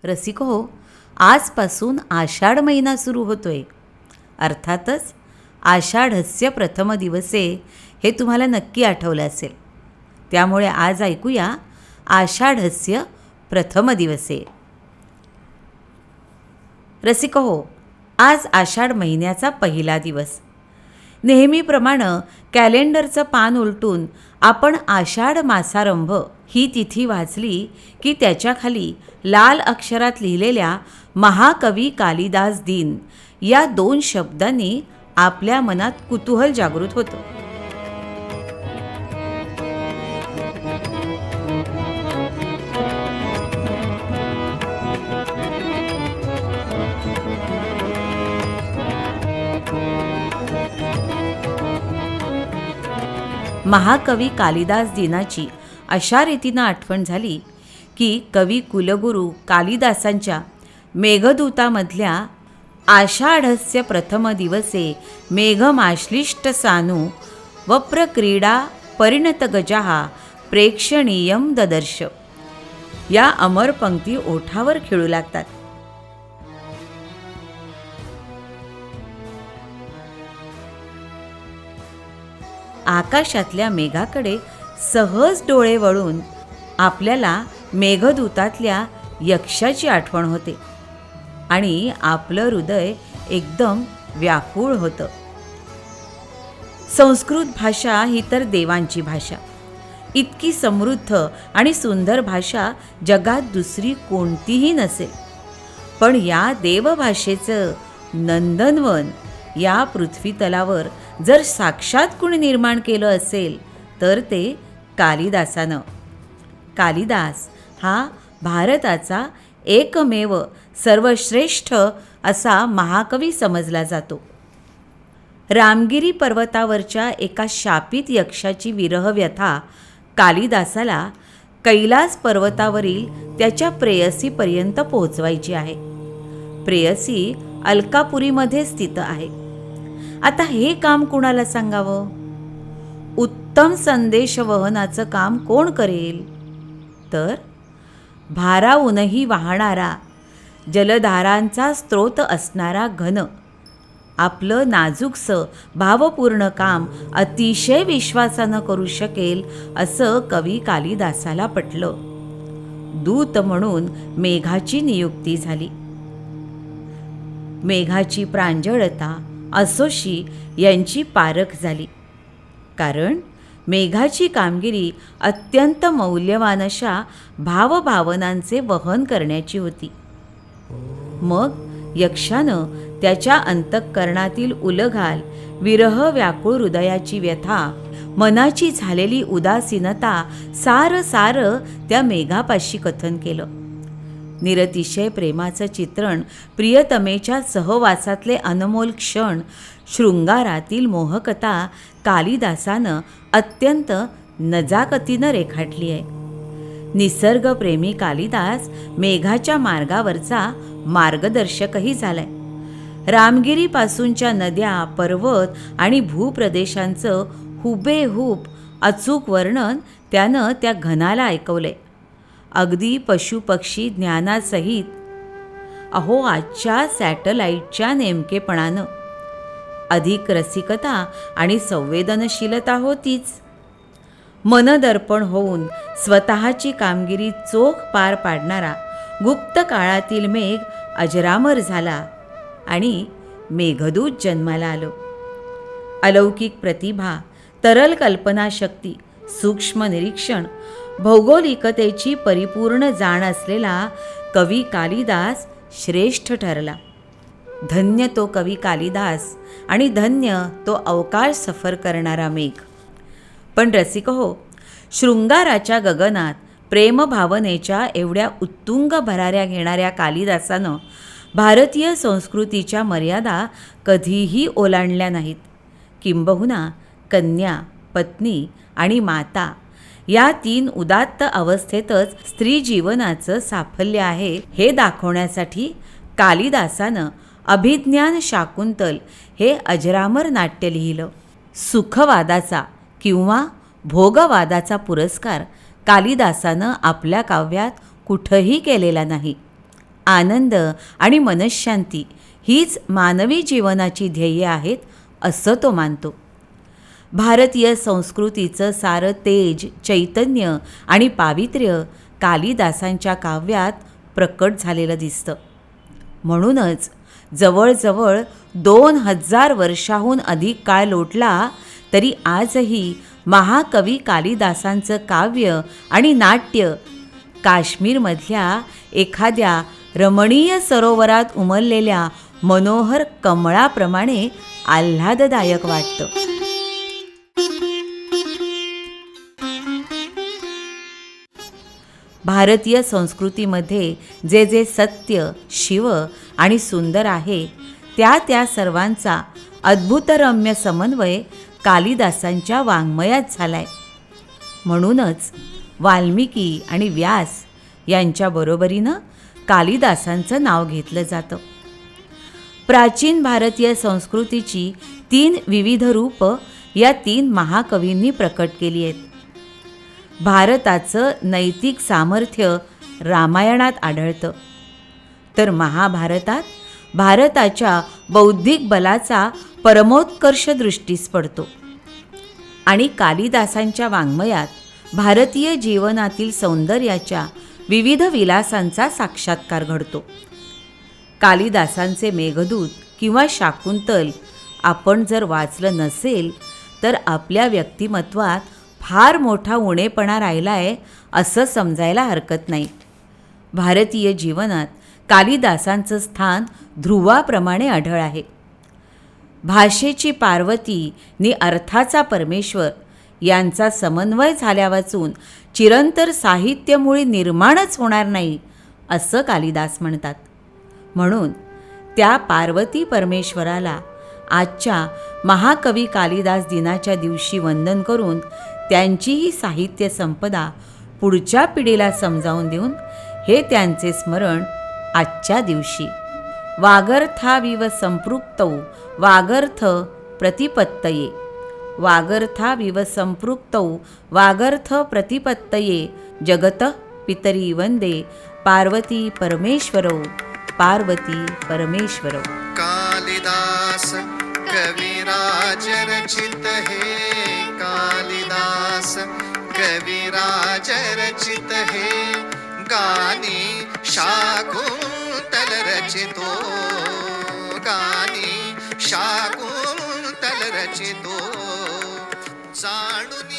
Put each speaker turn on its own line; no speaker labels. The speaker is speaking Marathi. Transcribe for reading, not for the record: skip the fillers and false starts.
रसिक हो, आजपासून आषाढ महिना सुरू होतोय. अर्थातच आषाढस्य प्रथम दिवसे हे तुम्हाला नक्की आठवलं असेल. त्यामुळे आज ऐकूया आषाढस्य प्रथम दिवसे. रसिक हो, आज आषाढ महिन्याचा पहिला दिवस. नेहमीप्रमाणे कॅलेंडरचं पान उलटून आपण आषाढ मासारंभ ही तिथी वाचली की त्याच्याखाली लाल अक्षरात लिहिलेल्या महाकवी कालिदास दिन या 2 शब्दांनी आपल्या मनात कुतूहल जागृत होतं. महाकवी कालिदास दिनाची अशा रीतीनं आठवण झाली की कवी कुलगुरू कालिदासांच्या मेघदूतामधल्या आषाढस्य प्रथम दिवसे मेघमाश्लिष्ट सानू वप्रक्रीडा परिणत गजाः प्रेक्षणीयम ददर्श या अमर पंक्ती ओठावर खेळू लागतात. आकाशातल्या मेघाकडे सहज डोळे वळून आपल्याला मेघदूतातल्या यक्षाची आठवण होते आणि आपलं हृदय एकदम व्याकुळ होतं. संस्कृत भाषा ही तर देवांची भाषा. इतकी समृद्ध आणि सुंदर भाषा जगात दुसरी कोणतीही नसेल. पण या देवभाषेचं नंदनवन या पृथ्वीतलावर जर साक्षात कुणी निर्माण केलं असेल तर ते कालिदासानं. कालिदास हा भारताचा एकमेव सर्वश्रेष्ठ असा महाकवी समजला जातो. रामगिरी पर्वतावरच्या एका शापित यक्षाची विरहव्यथा कालिदासाला कैलास पर्वतावरील त्याच्या प्रेयसीपर्यंत पोहोचवायची आहे. प्रेयसी अलकापुरीमध्ये स्थित आहे. आता हे काम कुणाला सांगावं? उत्तम संदेश वहनाचं काम कोण करेल? तर भाराहूनही वाहणारा जलधारांचा स्रोत असणारा घन आपलं नाजूकसं भावपूर्ण काम अतिशय विश्वासानं करू शकेल असं कवी कालिदासाला पटलं. दूत म्हणून मेघाची नियुक्ती झाली. मेघाची प्रांजळता असोशी यांची पारख झाली. कारण मेघाची कामगिरी अत्यंत मौल्यवान अशा भावभावनांचे वहन करण्याची होती. मग यक्षानं त्याच्या अंतःकरणातील उलघाल, विरह व्याकुळ हृदयाची व्यथा, मनाची झालेली उदासीनता सार त्या मेघापाशी कथन केलं. निरतिशय प्रेमाचं चित्रण, प्रियतमेच्या सहवासातले अनमोल क्षण, शृंगारातील मोहकथा कालिदासानं अत्यंत नजाकतीनं रेखाटली आहे. निसर्गप्रेमी कालिदास मेघाच्या मार्गावरचा मार्गदर्शकही झालाय. रामगिरीपासूनच्या नद्या, पर्वत आणि भूप्रदेशांचं हुबेहूब अचूक वर्णन त्यानं त्या घनाला ऐकवलंय. अगदी पशुपक्षी ज्ञानासहित. अहो, आजच्या सॅटेलाईटच्या नेमकेपणानं अधिक रसिकता आणि संवेदनशीलता होतीच. मनदर्पण होऊन स्वतःची कामगिरी चोख पार पाडणारा गुप्त काळातील मेघ अजरामर झाला आणि मेघदूत जन्माला आलो. अलौकिक प्रतिभा, तरल कल्पनाशक्ती, सूक्ष्म निरीक्षण, भौगोलिकतेची परिपूर्ण जाण असलेला कवी कालिदास श्रेष्ठ ठरला. धन्य तो कवी कालिदास आणि धन्य तो अवकाश सफर करणारा मेघ. पण रसिक हो, शृंगाराच्या गगनात प्रेमभावनेच्या एवढ्या उत्तुंग भराऱ्या घेणाऱ्या कालिदासानं भारतीय संस्कृतीच्या मर्यादा कधीही ओलांडल्या नाहीत. किंबहुना कन्या, पत्नी आणि माता या 3 उदात्त अवस्थेतच स्त्री जीवनाचं साफल्य आहे हे दाखवण्यासाठी कालिदासानं अभिज्ञान शाकुंतल हे अजरामर नाट्य लिहिलं. सुखवादाचा किंवा भोगवादाचा पुरस्कार कालिदासानं आपल्या काव्यात कुठंही केलेला नाही. आनंद आणि मनःशांती हीच मानवी जीवनाची ध्येये आहेत असं तो मानतो. भारतीय संस्कृतीचं सारं तेज, चैतन्य आणि पावित्र्य कालिदासांच्या काव्यात प्रकट झालेलं दिसतं. म्हणूनच जवळजवळ 2000 वर्षाहून अधिक काळ लोटला तरी आजही महाकवी कालिदासांचं काव्य आणि नाट्य काश्मीरमधल्या एखाद्या रमणीय सरोवरात उमललेल्या मनोहर कमळाप्रमाणे आल्हाददायक वाटतं. भारतीय संस्कृतीमध्ये जे जे सत्य, शिव आणि सुंदर आहे त्या सर्वांचा अद्भुतरम्य समन्वय कालिदासांच्या वाङ्मयात झालाय. म्हणूनच वाल्मिकी आणि व्यास यांच्या बरोबरीनं कालिदासांचं नाव घेतलं जातं. प्राचीन भारतीय संस्कृतीची 3 विविध रूपं या 3 महाकवींनी प्रकट केली आहेत. भारताचं नैतिक सामर्थ्य रामायणात आढळतं, तर महाभारतात भारताच्या बौद्धिक बलाचा परमोत्कर्ष दृष्टीस पडतो. आणि कालिदासांच्या वाङ्मयात भारतीय जीवनातील सौंदर्याच्या विविध विलासांचा साक्षात्कार घडतो. कालिदासांचे मेघदूत किंवा शाकुंतल आपण जर वाचलं नसेल तर आपल्या व्यक्तिमत्वात फार मोठा उणेपणा राहिलाय असं समजायला हरकत नाही. भारतीय जीवनात कालिदासांचं स्थान ध्रुवाप्रमाणे आढळ आहे. भाषेची पार्वती नि अर्थाचा परमेश्वर यांचा समन्वय झाल्या वाचून चिरंतर साहित्यमुळे निर्माणच होणार नाही असं कालिदास म्हणतात. म्हणून त्या पार्वती परमेश्वराला आजच्या महाकवी कालिदास दिनाच्या दिवशी वंदन करून त्यांची ही साहित्य संपदा पुढच्या पिढीला समजावून देऊन हे त्यांचे स्मरण आजच्या दिवशी वागर्थाविव संपृक्तौ वागर्थ प्रतिपत्तये वागर्थाविव संपृक्तौ वागर्थ प्रतिपत्तये जगतः पितरी वंदे पार्वती परमेश्वरौ पार्वती परमेश्वरौ.
कालिदास कविराज रचित हे कालिदास कविराज रचित हे गानी शाकुंतल रचितो गानी शाकुंतल रचितो जाणून